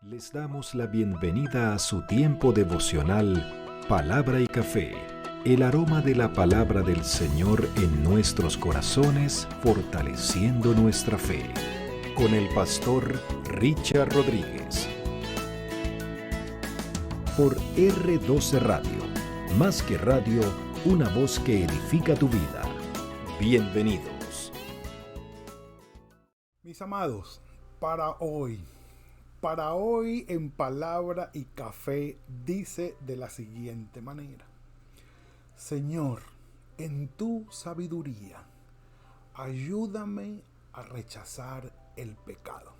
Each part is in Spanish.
Les damos la bienvenida a su tiempo devocional Palabra y Café, el aroma de la palabra del Señor en nuestros corazones, fortaleciendo nuestra fe. Con el pastor Richard Rodríguez. Por R12 Radio, más que radio, una voz que edifica tu vida. Bienvenidos. Mis amados, para hoy en Palabra y Café dice de la siguiente manera: Señor, en tu sabiduría, ayúdame a rechazar el pecado.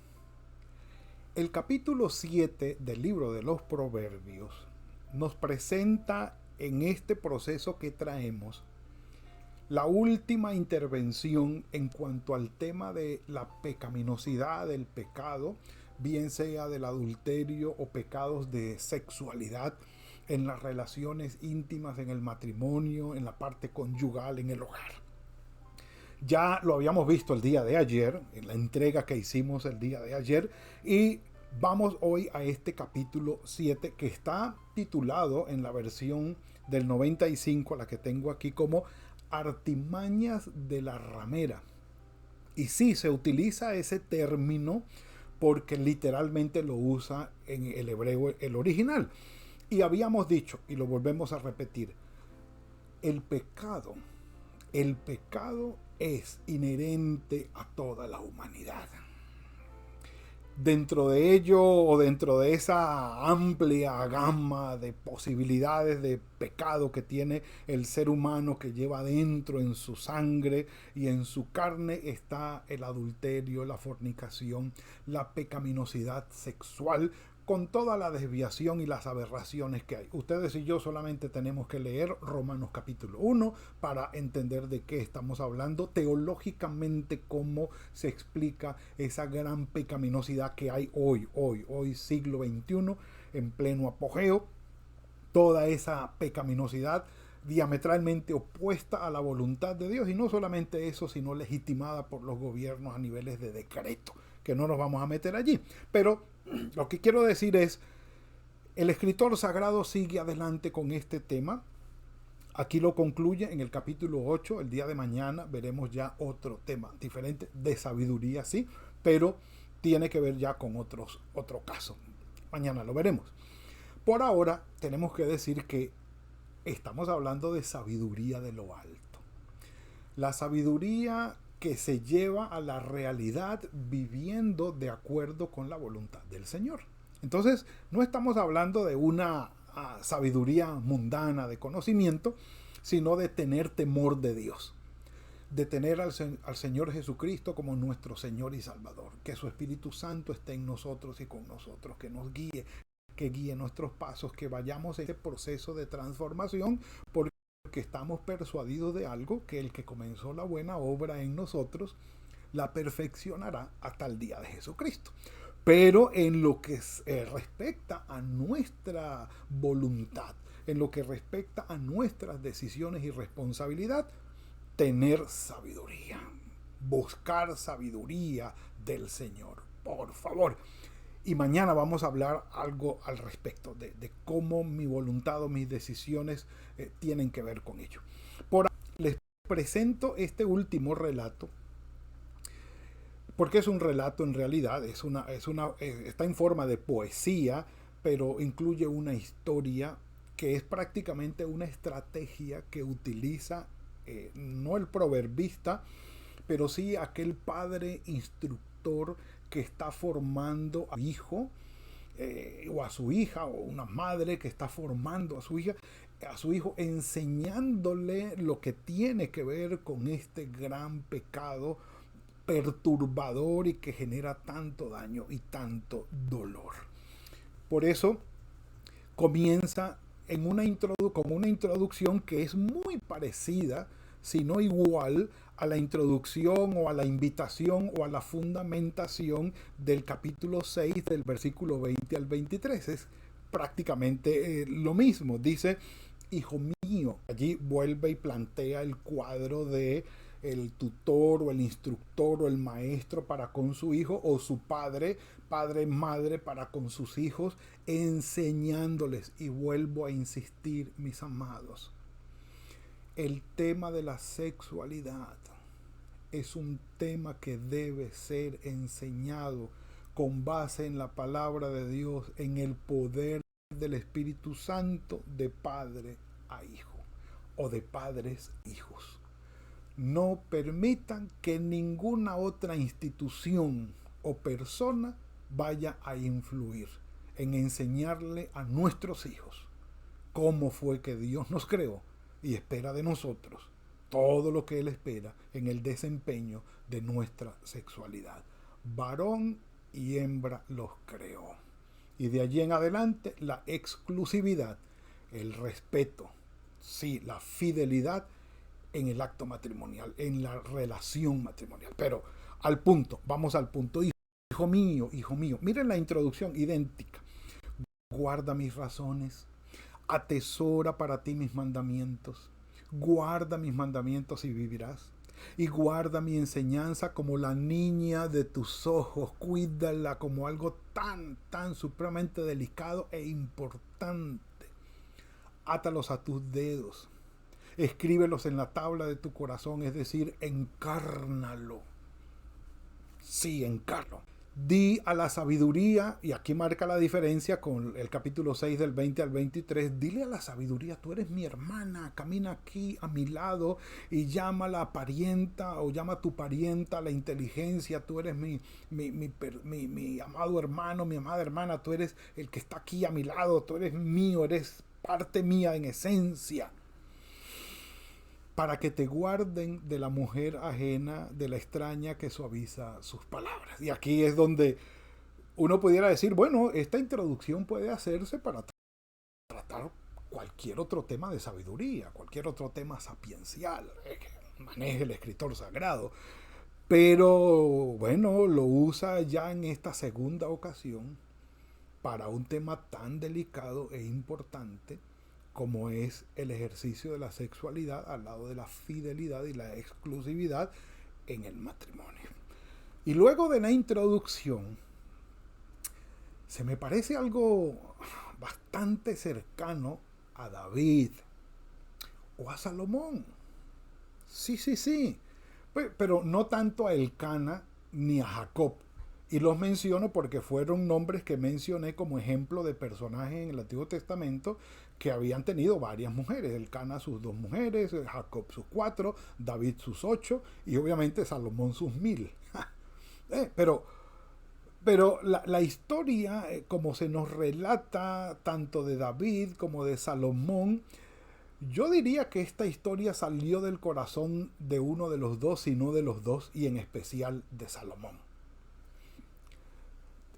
El capítulo 7 del libro de los Proverbios nos presenta en este proceso que traemos la última intervención en cuanto al tema de la pecaminosidad del pecado, bien sea del adulterio o pecados de sexualidad en las relaciones íntimas, en el matrimonio, en la parte conyugal, en el hogar. Ya lo habíamos visto el día de ayer, en la entrega que hicimos el día de ayer, y vamos hoy a este capítulo 7 que está titulado en la versión del 95, la que tengo aquí, como Artimañas de la ramera. Y sí, se utiliza ese término porque literalmente lo usa en el hebreo el original. Y habíamos dicho, y lo volvemos a repetir, el pecado es inherente a toda la humanidad. Dentro de ello, o dentro de esa amplia gama de posibilidades de pecado que tiene el ser humano, que lleva dentro en su sangre y en su carne, está el adulterio, la fornicación, la pecaminosidad sexual, con toda la desviación y las aberraciones que hay. Ustedes y yo solamente tenemos que leer Romanos capítulo 1 para entender de qué estamos hablando teológicamente, cómo se explica esa gran pecaminosidad que hay hoy siglo XXI, en pleno apogeo. Toda esa pecaminosidad diametralmente opuesta a la voluntad de Dios, y no solamente eso, sino legitimada por los gobiernos a niveles de decreto, que no nos vamos a meter allí. Pero lo que quiero decir es, el escritor sagrado sigue adelante con este tema. Aquí lo concluye en el capítulo 8. El día de mañana veremos ya otro tema diferente, de sabiduría, sí, pero tiene que ver ya con otro caso. Mañana lo veremos. Por ahora tenemos que decir que estamos hablando de sabiduría de lo alto. La sabiduría que se lleva a la realidad viviendo de acuerdo con la voluntad del Señor. Entonces, no estamos hablando de una sabiduría mundana de conocimiento, sino de tener temor de Dios, de tener al Señor Jesucristo como nuestro Señor y Salvador, que su Espíritu Santo esté en nosotros y con nosotros, que nos guíe, que guíe nuestros pasos, que vayamos en este proceso de transformación, porque estamos persuadidos de algo, que el que comenzó la buena obra en nosotros la perfeccionará hasta el día de Jesucristo. Pero en lo que respecta a nuestra voluntad, en lo que respecta a nuestras decisiones y responsabilidad, tener sabiduría, buscar sabiduría del Señor, por favor. Y mañana vamos a hablar algo al respecto de cómo mi voluntad o mis decisiones tienen que ver con ello. Por ahora les presento este último relato, porque es un relato en realidad, está en forma de poesía, pero incluye una historia que es prácticamente una estrategia que utiliza no el proverbista, pero sí aquel padre instructor que está formando a su hijo o a su hija, o una madre que está formando a su hijo, enseñándole lo que tiene que ver con este gran pecado perturbador y que genera tanto daño y tanto dolor. Por eso comienza como una introducción que es muy parecida, si no igual, a la introducción o a la invitación o a la fundamentación del capítulo 6 del versículo 20 al 23. Es prácticamente lo mismo. Dice: hijo mío. Allí vuelve y plantea el cuadro de el tutor o el instructor o el maestro para con su hijo, o su padre, madre para con sus hijos, enseñándoles. Y vuelvo a insistir, mis amados, el tema de la sexualidad es un tema que debe ser enseñado con base en la palabra de Dios, en el poder del Espíritu Santo, de padre a hijo o de padres a hijos. No permitan que ninguna otra institución o persona vaya a influir en enseñarle a nuestros hijos cómo fue que Dios nos creó y espera de nosotros todo lo que Él espera en el desempeño de nuestra sexualidad. Varón y hembra los creó. Y de allí en adelante la exclusividad, el respeto, sí, la fidelidad en el acto matrimonial, en la relación matrimonial. Pero al punto, vamos al punto. Hijo mío, miren la introducción idéntica. Guarda mis razones, atesora para ti mis mandamientos, guarda mis mandamientos y vivirás. Y guarda mi enseñanza como la niña de tus ojos, cuídala como algo tan supremamente delicado e importante. Átalos a tus dedos, escríbelos en la tabla de tu corazón, es decir, encárnalo. Sí, encárnalo. Di a la sabiduría, y aquí marca la diferencia con el capítulo 6 del 20 al 23, dile a la sabiduría, tú eres mi hermana, camina aquí a mi lado y llama a la parienta o llama a tu parienta, la inteligencia, tú eres mi amado hermano, mi amada hermana, tú eres el que está aquí a mi lado, tú eres mío, eres parte mía en esencia. Para que te guarden de la mujer ajena, de la extraña que suaviza sus palabras. Y aquí es donde uno pudiera decir, bueno, esta introducción puede hacerse para tratar cualquier otro tema de sabiduría, cualquier otro tema sapiencial, que maneje el escritor sagrado. Pero bueno, lo usa ya en esta segunda ocasión para un tema tan delicado e importante como es el ejercicio de la sexualidad al lado de la fidelidad y la exclusividad en el matrimonio. Y luego de la introducción, se me parece algo bastante cercano a David o a Salomón. Sí. Pero no tanto a Elcana ni a Jacob. Y los menciono porque fueron nombres que mencioné como ejemplo de personajes en el Antiguo Testamento que habían tenido varias mujeres. Elcana sus 2 mujeres, Jacob sus 4, David sus 8 y obviamente Salomón sus 1000. Pero la historia, como se nos relata tanto de David como de Salomón, yo diría que esta historia salió del corazón de uno de los dos, si no de los dos, y en especial de Salomón.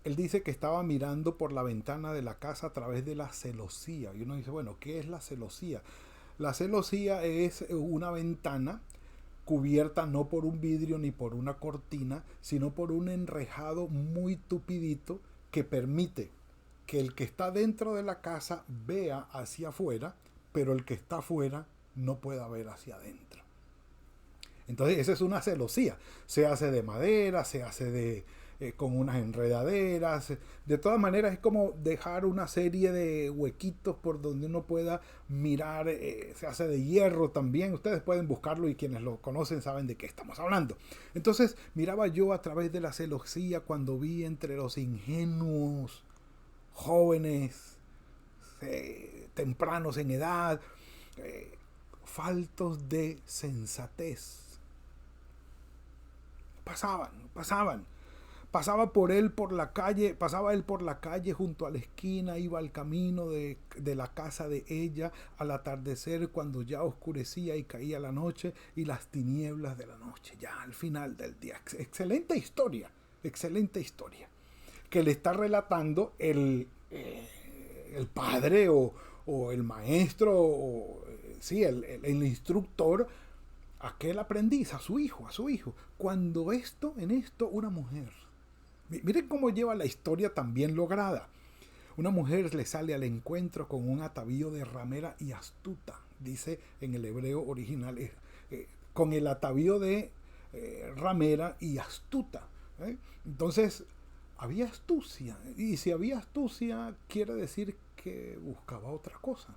Él dice que estaba mirando por la ventana de la casa a través de la celosía. Y uno dice, bueno, ¿qué es la celosía? La celosía es una ventana cubierta no por un vidrio ni por una cortina, sino por un enrejado muy tupidito que permite que el que está dentro de la casa vea hacia afuera, pero el que está afuera no pueda ver hacia adentro. Entonces esa es una celosía. Se hace de madera, se hace con unas enredaderas. De todas maneras es como dejar una serie de huequitos por donde uno pueda mirar. Se hace de hierro también. Ustedes pueden buscarlo y quienes lo conocen saben de qué estamos hablando. Entonces miraba yo a través de la celosía cuando vi entre los ingenuos jóvenes tempranos en edad, faltos de sensatez. Pasaba él por la calle junto a la esquina, iba al camino de la casa de ella al atardecer, cuando ya oscurecía y caía la noche y las tinieblas de la noche, ya al final del día. Excelente historia, que le está relatando el padre o el maestro, el instructor, aquel aprendiz, a su hijo. Cuando en esto una mujer, miren cómo lleva la historia tan bien lograda. Una mujer le sale al encuentro con un atavío de ramera y astuta, dice en el hebreo original, con el atavío de ramera y astuta. Entonces, había astucia. Y si había astucia, quiere decir que buscaba otra cosa.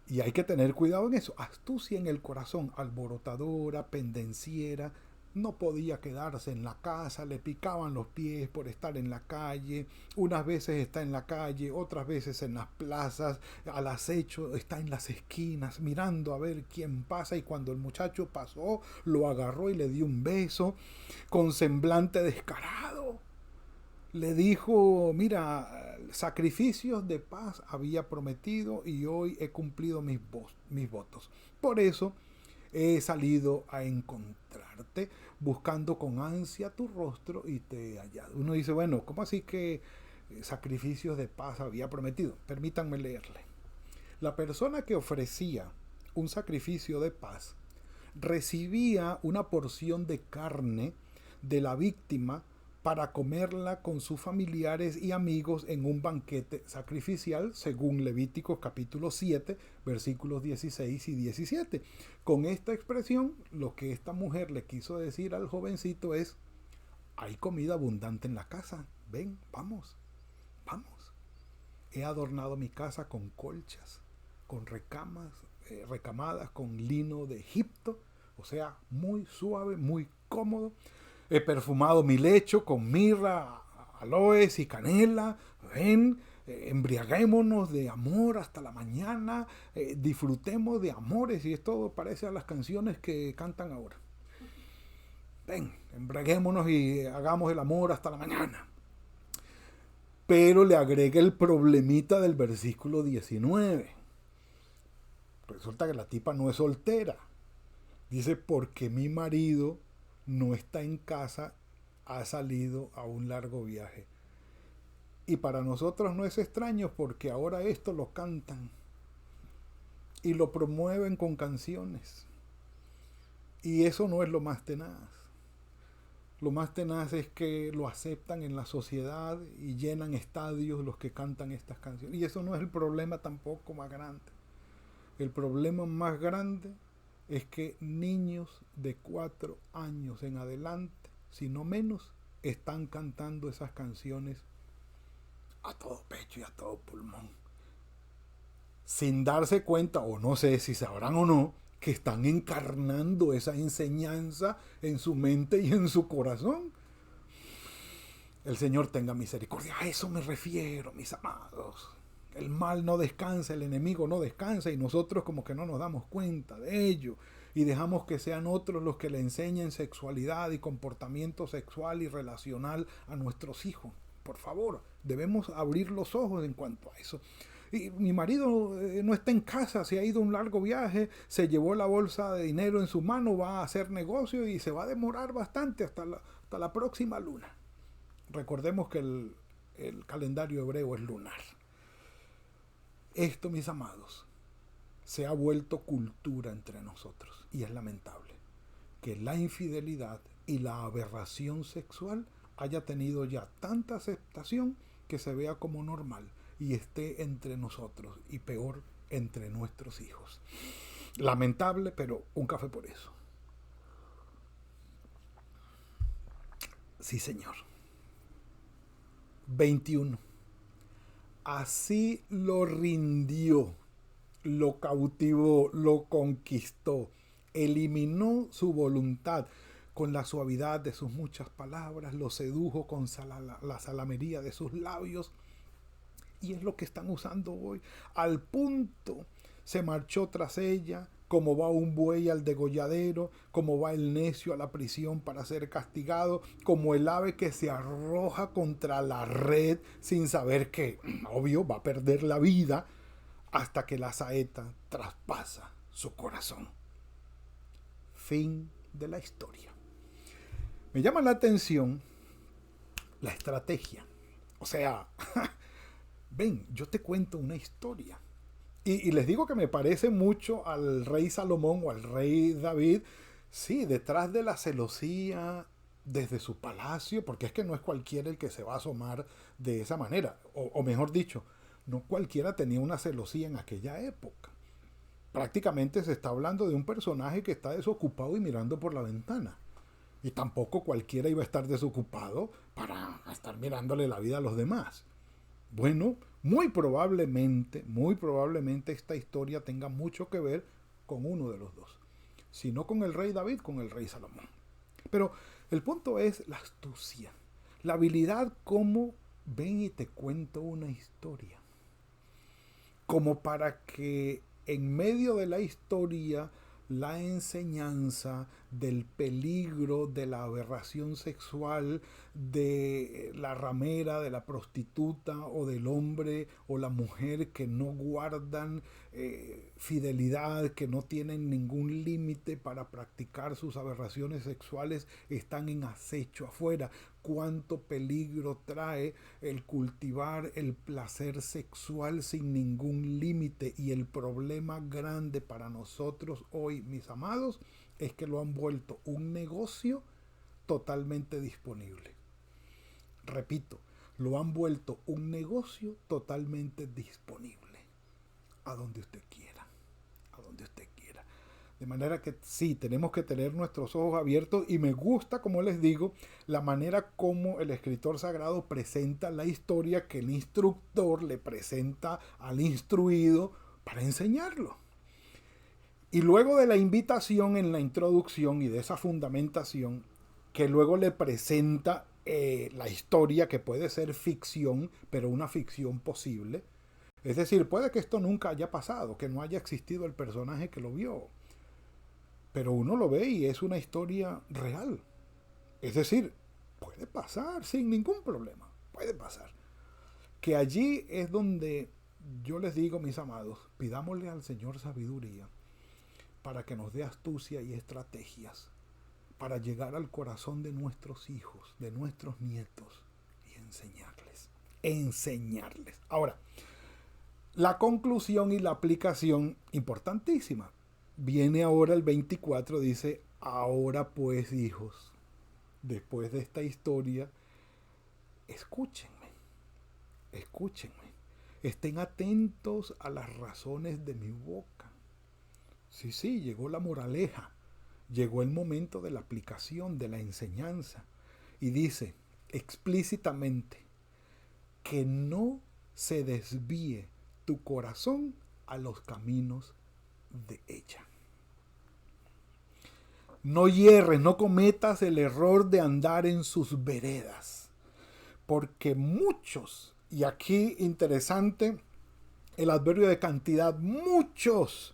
Y hay que tener cuidado en eso. Astucia en el corazón, alborotadora, pendenciera. No podía quedarse en la casa, le picaban los pies por estar en la calle. Unas veces está en la calle, otras veces en las plazas, al acecho, está en las esquinas, mirando a ver quién pasa. Y cuando el muchacho pasó, lo agarró y le dio un beso, con semblante descarado. Le dijo, mira, sacrificios de paz había prometido y hoy he cumplido mis votos. Por eso he salido a encontrarte, buscando con ansia tu rostro y te he hallado. Uno dice, bueno, ¿cómo así que sacrificios de paz había prometido? Permítanme leerle. La persona que ofrecía un sacrificio de paz recibía una porción de carne de la víctima para comerla con sus familiares y amigos en un banquete sacrificial, según Levíticos capítulo 7, versículos 16 y 17. Con esta expresión, lo que esta mujer le quiso decir al jovencito es, hay comida abundante en la casa, ven, vamos, vamos. He adornado mi casa con colchas, con recamadas con lino de Egipto, o sea, muy suave, muy cómodo. He perfumado mi lecho con mirra, aloes y canela. Ven, embriaguémonos de amor hasta la mañana. Disfrutemos de amores. Y esto parece a las canciones que cantan ahora. Ven, embriaguémonos y hagamos el amor hasta la mañana. Pero le agrega el problemita del versículo 19. Resulta que la tipa no es soltera. Dice, porque mi marido no está en casa, ha salido a un largo viaje. Y para nosotros no es extraño porque ahora esto lo cantan y lo promueven con canciones. Y eso no es lo más tenaz. Lo más tenaz es que lo aceptan en la sociedad y llenan estadios los que cantan estas canciones. Y eso no es el problema tampoco más grande. El problema más grande es que niños de 4 años en adelante, si no menos, están cantando esas canciones a todo pecho y a todo pulmón, sin darse cuenta, o no sé si sabrán o no, que están encarnando esa enseñanza en su mente y en su corazón. El Señor tenga misericordia. A eso me refiero, mis amados. El mal no descansa, el enemigo no descansa y nosotros como que no nos damos cuenta de ello y dejamos que sean otros los que le enseñen sexualidad y comportamiento sexual y relacional a nuestros hijos. Por favor, debemos abrir los ojos en cuanto a eso. Y mi marido no está en casa, se ha ido a un largo viaje, se llevó la bolsa de dinero en su mano, va a hacer negocio y se va a demorar bastante hasta la próxima luna. Recordemos que el calendario hebreo es lunar. Esto, mis amados, se ha vuelto cultura entre nosotros y es lamentable que la infidelidad y la aberración sexual haya tenido ya tanta aceptación que se vea como normal y esté entre nosotros y peor entre nuestros hijos. Lamentable, pero un café por eso. Sí, señor. 21. Así lo rindió, lo cautivó, lo conquistó, eliminó su voluntad con la suavidad de sus muchas palabras, lo sedujo con la salamería de sus labios. Y es lo que están usando hoy. Al punto se marchó tras ella, como va un buey al degolladero, como va el necio a la prisión para ser castigado, como el ave que se arroja contra la red sin saber que, obvio, va a perder la vida hasta que la saeta traspasa su corazón. Fin de la historia. Me llama la atención la estrategia. O sea, ven, yo te cuento una historia. Y les digo que me parece mucho al rey Salomón o al rey David. Sí, detrás de la celosía desde su palacio, porque es que no es cualquiera el que se va a asomar de esa manera. O mejor dicho, no cualquiera tenía una celosía en aquella época. prácticamente se está hablando de un personaje que está desocupado y mirando por la ventana. Y tampoco cualquiera iba a estar desocupado para estar mirándole la vida a los demás. Bueno, muy probablemente esta historia tenga mucho que ver con uno de los dos. Si no con el rey David, con el rey Salomón. Pero el punto es la astucia, la habilidad como ven y te cuento una historia. Como para que en medio de la historia la enseñanza del peligro de la aberración sexual, de la ramera, de la prostituta o del hombre o la mujer que no guardan fidelidad, que no tienen ningún límite para practicar sus aberraciones sexuales, están en acecho afuera. Cuánto peligro trae el cultivar el placer sexual sin ningún límite, y el problema grande para nosotros hoy, mis amados, es que lo han vuelto un negocio totalmente disponible. Repito, lo han vuelto un negocio totalmente disponible. A donde usted quiera, a donde usted quiera. De manera que sí, tenemos que tener nuestros ojos abiertos, y me gusta, como les digo, la manera como el escritor sagrado presenta la historia, que el instructor le presenta al instruido para enseñarlo. Y luego de la invitación en la introducción y de esa fundamentación, que luego le presenta la historia, que puede ser ficción, pero una ficción posible. Es decir, puede que esto nunca haya pasado, que no haya existido el personaje que lo vio. Pero uno lo ve y es una historia real. Es decir, puede pasar sin ningún problema. Puede pasar. Que allí es donde yo les digo, mis amados, pidámosle al Señor sabiduría para que nos dé astucia y estrategias para llegar al corazón de nuestros hijos, de nuestros nietos, y enseñarles. Enseñarles. Ahora, la conclusión y la aplicación, importantísima. Viene ahora el 24, dice, ahora pues, hijos, después de esta historia, escúchenme, escúchenme, estén atentos a las razones de mi boca. Sí, llegó la moraleja, llegó el momento de la aplicación, de la enseñanza. Y dice explícitamente que no se desvíe tu corazón a los caminos de ella. No hierres, no cometas el error de andar en sus veredas, porque muchos, y aquí interesante el adverbio de cantidad, muchos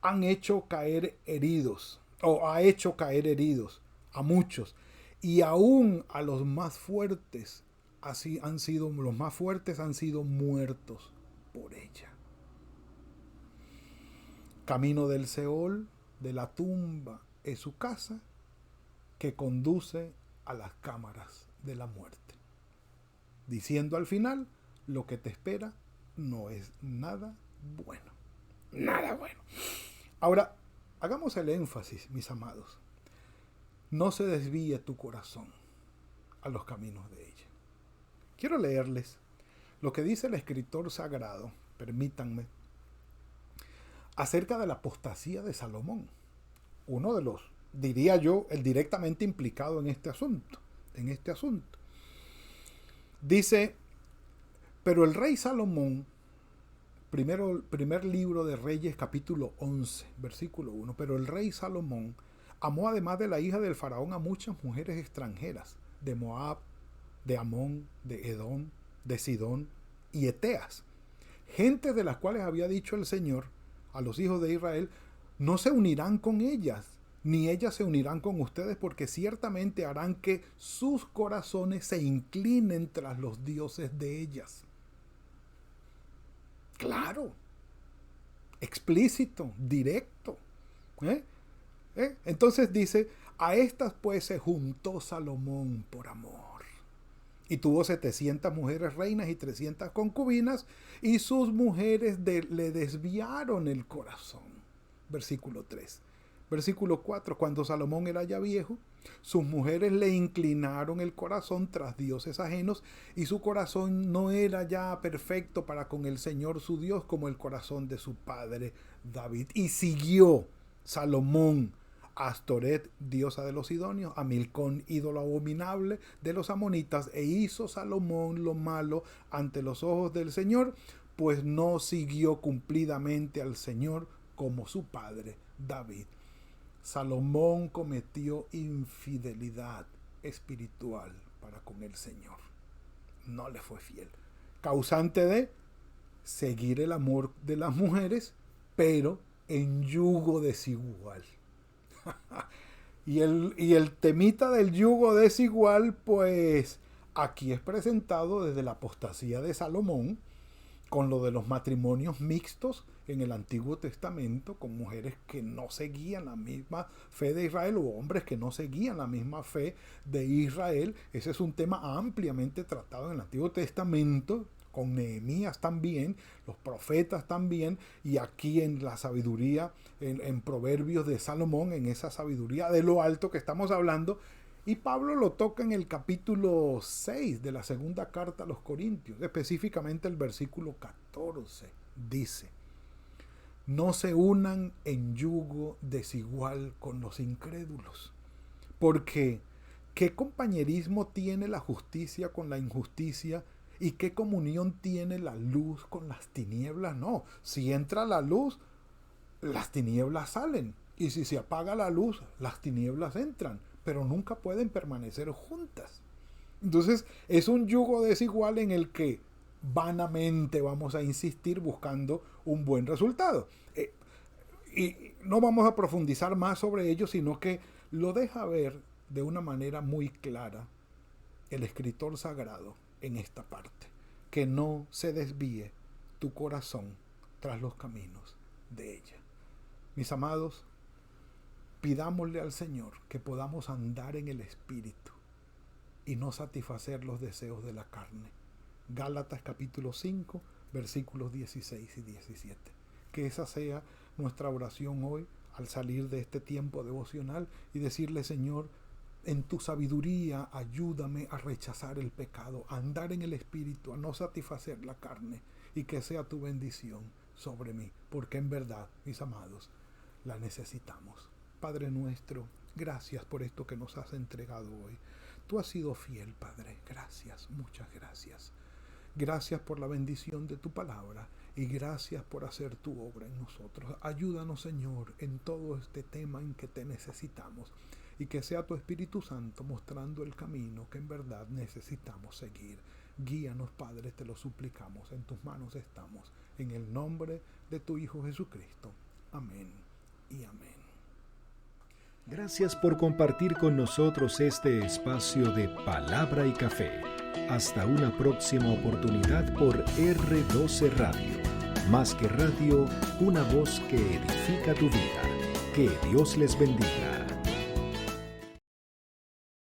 han hecho caer heridos, o ha hecho caer heridos a muchos, y aún a los más fuertes, así han sido, los más fuertes han sido muertos por ella. Camino del Seol, de la tumba, es su casa, que conduce a las cámaras de la muerte. Diciendo al final, lo que te espera no es nada bueno. Nada bueno. Ahora, hagamos el énfasis, mis amados. No se desvíe tu corazón a los caminos de ella. Quiero leerles lo que dice el escritor sagrado, permítanme, acerca de la apostasía de Salomón. Uno de los, diría yo, el directamente implicado en este asunto. Dice, pero el rey Salomón, primer libro de Reyes, capítulo 11, versículo 1, pero el rey Salomón amó, además de la hija del faraón, a muchas mujeres extranjeras, de Moab, de Amón, de Edom, de Sidón y Eteas, gente de las cuales había dicho el Señor a los hijos de Israel, no se unirán con ellas, ni ellas se unirán con ustedes, porque ciertamente harán que sus corazones se inclinen tras los dioses de ellas. Claro, explícito, directo. Entonces dice, a estas pues se juntó Salomón por amor. Y tuvo 700 mujeres reinas y 300 concubinas, y sus mujeres le desviaron el corazón. Versículo 3. Versículo 4. Cuando Salomón era ya viejo, Sus mujeres le inclinaron el corazón tras dioses ajenos, y su corazón no era ya perfecto para con el Señor su Dios como el corazón de su padre David. Y siguió Salomón a Astoret, diosa de los sidonios, a Milcón, ídolo abominable de los amonitas, e hizo Salomón lo malo ante los ojos del Señor, pues no siguió cumplidamente al Señor como su padre David. Salomón cometió infidelidad espiritual para con el Señor. No le fue fiel, causante de seguir el amor de las mujeres, pero en yugo desigual. y el temita del yugo desigual, pues aquí es presentado desde la apostasía de Salomón, con lo de los matrimonios mixtos en el Antiguo Testamento, con mujeres que no seguían la misma fe de Israel, o hombres que no seguían la misma fe de Israel. Ese es un tema ampliamente tratado en el Antiguo Testamento, con Nehemías también, los profetas también, y aquí en la sabiduría, en Proverbios de Salomón, en esa sabiduría de lo alto que estamos hablando. Y Pablo lo toca en el capítulo 6 de la segunda carta a los Corintios, específicamente el versículo 14. Dice: no se unan en yugo desigual con los incrédulos, porque ¿qué compañerismo tiene la justicia con la injusticia? ¿Y qué comunión tiene la luz con las tinieblas? No, si entra la luz, las tinieblas salen, y si se apaga la luz, las tinieblas entran, pero nunca pueden permanecer juntas. Entonces es un yugo desigual en el que vanamente vamos a insistir buscando un buen resultado. Y no vamos a profundizar más sobre ello, sino que lo deja ver de una manera muy clara el escritor sagrado en esta parte: que no se desvíe tu corazón tras los caminos de ella. Mis amados, pidámosle al Señor que podamos andar en el Espíritu y no satisfacer los deseos de la carne. Gálatas capítulo 5, versículos 16 y 17. Que esa sea nuestra oración hoy al salir de este tiempo devocional, y decirle: Señor, en tu sabiduría ayúdame a rechazar el pecado, a andar en el Espíritu, a no satisfacer la carne, y que sea tu bendición sobre mí, porque en verdad, mis amados, la necesitamos. Padre nuestro, gracias por esto que nos has entregado hoy. Tú has sido fiel, Padre. Gracias, muchas gracias. Gracias por la bendición de tu palabra, y gracias por hacer tu obra en nosotros. Ayúdanos, Señor, en todo este tema en que te necesitamos, y que sea tu Espíritu Santo mostrando el camino que en verdad necesitamos seguir. Guíanos, Padre, te lo suplicamos. En tus manos estamos. En el nombre de tu Hijo Jesucristo. Amén y amén. Gracias por compartir con nosotros este espacio de Palabra y Café. Hasta una próxima oportunidad por R12 Radio. Más que radio, una voz que edifica tu vida. Que Dios les bendiga.